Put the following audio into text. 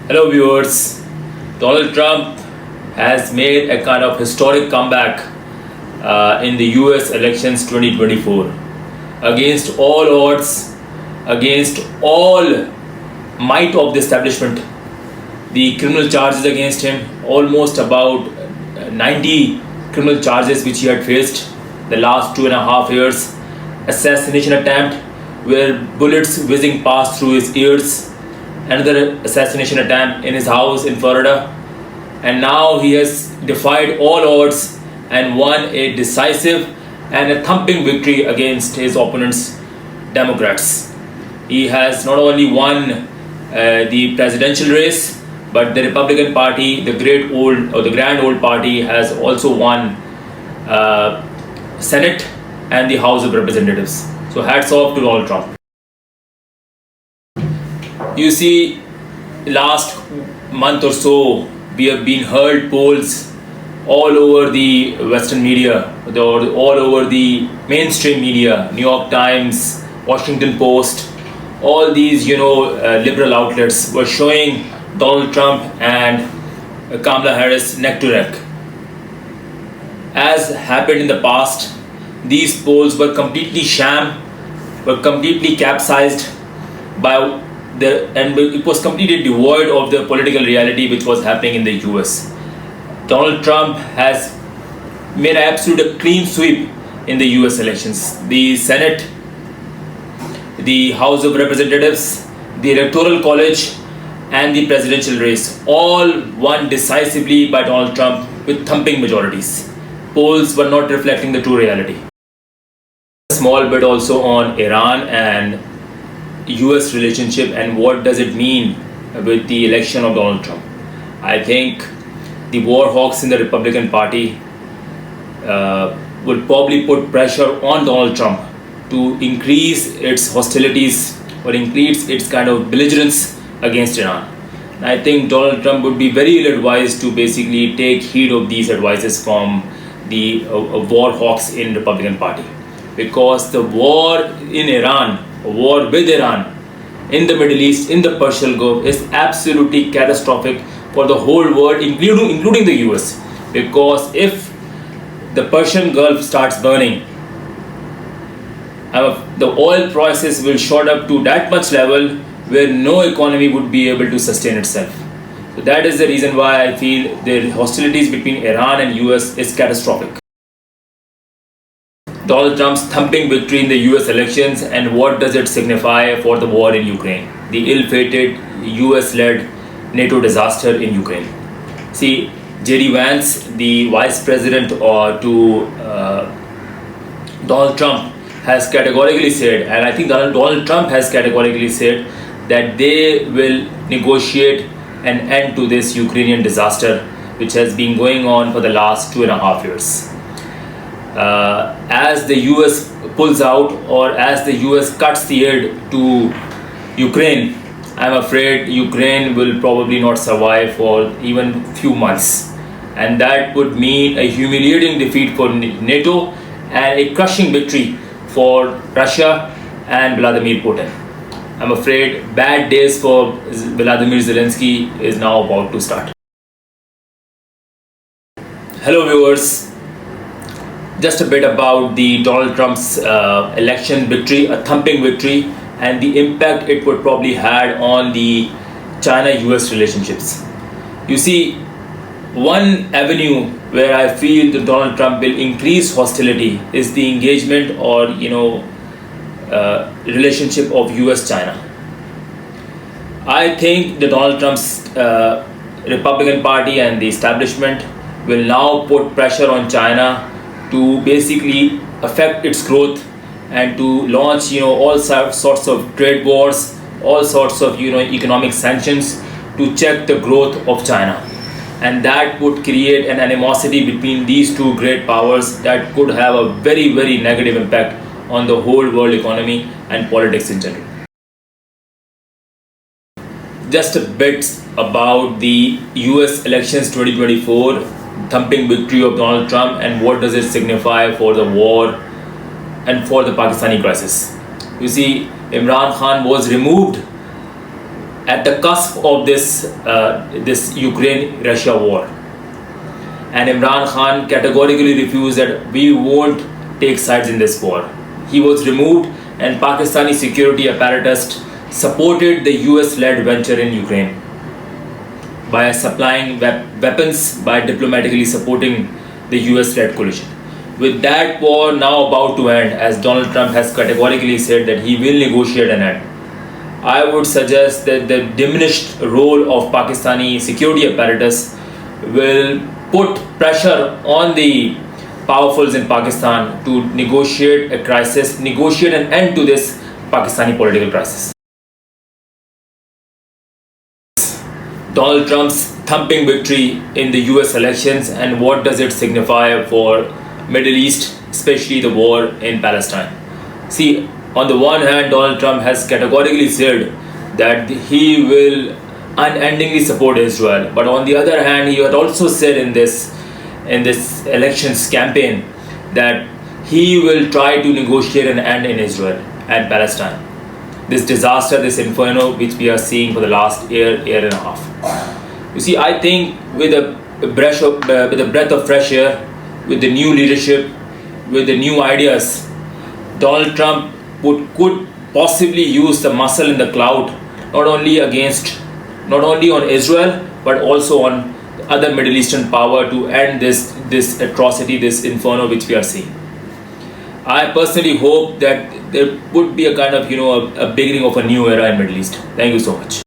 Hello, viewers. Donald Trump has made a kind of historic comeback in the US elections 2024. Against all odds, against all might of the establishment, the criminal charges against him, almost about 90 criminal charges which he had faced the last 2.5 years, assassination attempt where bullets whizzing past through his ears, another assassination attempt in his house in Florida, and now he has defied all odds and won a decisive and a thumping victory against his opponents, Democrats. He has not only won the presidential race, but the Republican Party, the grand old party, has also won Senate and the House of Representatives. So hats off to Donald Trump. You see, last month or so, we have been heard polls all over the Western media, all over the mainstream media, New York Times, Washington Post, all these liberal outlets were showing Donald Trump and Kamala Harris neck to neck. As happened in the past, these polls were completely sham, were completely capsized and it was completely devoid of the political reality which was happening in the US. Donald Trump has made an absolute clean sweep in the US elections. The Senate, the House of Representatives, the Electoral College, and the presidential race all won decisively by Donald Trump with thumping majorities. Polls were not reflecting the true reality. A small bit also on Iran and US relationship and what does it mean with the election of Donald Trump. I think the war hawks in the Republican Party will probably put pressure on Donald Trump to increase its hostilities or increase its kind of belligerence against Iran. And I think Donald Trump would be very ill advised to basically take heed of these advices from the war hawks in Republican Party, because the war in Iran, war with Iran in the Middle East, in the Persian Gulf, is absolutely catastrophic for the whole world, including the US. Because if the Persian Gulf starts burning, the oil prices will shoot up to that much level where no economy would be able to sustain itself. So that is the reason why I feel the hostilities between Iran and US is catastrophic. Donald Trump's thumping victory in the US elections, and what does it signify for the war in Ukraine? The ill-fated US-led NATO disaster in Ukraine. See, J.D. Vance, the vice president to Donald Trump, has categorically said, and I think Donald Trump has categorically said, that they will negotiate an end to this Ukrainian disaster, which has been going on for the last 2.5 years. As the US pulls out, or as the US cuts the aid to Ukraine, I'm afraid Ukraine will probably not survive for even few months. And that would mean a humiliating defeat for NATO and a crushing victory for Russia and Vladimir Putin. I'm afraid bad days for Vladimir Zelensky is now about to start. Hello viewers. Just a bit about the Donald Trump's election victory, a thumping victory, and the impact it would probably had on the China-US relationships. You see, one avenue where I feel that Donald Trump will increase hostility is the engagement or relationship of US-China. I think the Donald Trump's Republican Party and the establishment will now put pressure on China to basically affect its growth and to launch all sorts of trade wars, all sorts of economic sanctions to check the growth of China. And that would create an animosity between these two great powers that could have a very, very negative impact on the whole world economy and politics in general. Just a bit about the US elections 2024, thumping victory of Donald Trump, and what does it signify for the war and for the Pakistani crisis. You see, Imran Khan was removed at the cusp of this Ukraine-Russia war, and Imran Khan categorically refused that we won't take sides in this war. He was removed, and Pakistani security apparatus supported the US-led venture in Ukraine by supplying weapons, by diplomatically supporting the US-led coalition. With that war now about to end, as Donald Trump has categorically said that he will negotiate an end, I would suggest that the diminished role of Pakistani security apparatus will put pressure on the powerfuls in Pakistan to negotiate a crisis, negotiate an end to this Pakistani political crisis. Donald Trump's thumping victory in the US elections, and what does it signify for Middle East, especially the war in Palestine? See, on the one hand, Donald Trump has categorically said that he will unendingly support Israel, but on the other hand, he had also said in this elections campaign that he will try to negotiate an end in Israel and Palestine. This disaster, this inferno which we are seeing for the last year and a half. You see, I think with a breath of fresh air, with the new leadership, with the new ideas, Donald Trump could possibly use the muscle in the cloud, not only on Israel, but also on other Middle Eastern power to end this atrocity, this inferno which we are seeing. I personally hope that there would be a kind of a beginning of a new era in Middle East. Thank you so much.